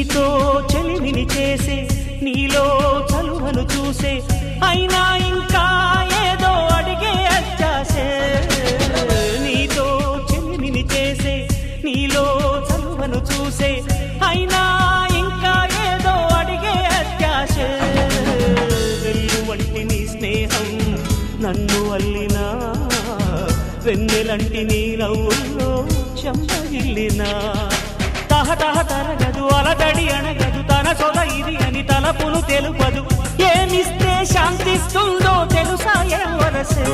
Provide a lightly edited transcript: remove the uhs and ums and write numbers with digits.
నీతో చెలిమిని చేసే నీలో చలువను చూసే అయినా ఇంకా ఏదో అడిగే అత్యాసే నీతో చెలిమిని చేసే నీలో చలువను చూసే అయినా ఇంకా ఏదో అడిగే అత్యాసే వెళ్ళు వంటి నీ స్నేహం నన్ను అల్లినా వెన్నెలంటి నీ నవ్వుల్లో చెంపగిల్లినా తహతహ తరగదు అలదడి అనగదు తన సొద ఇది అని తలపును తెలుపదు ఏమిస్తే శాంతిస్తుందో తెలుసా ఎవరసే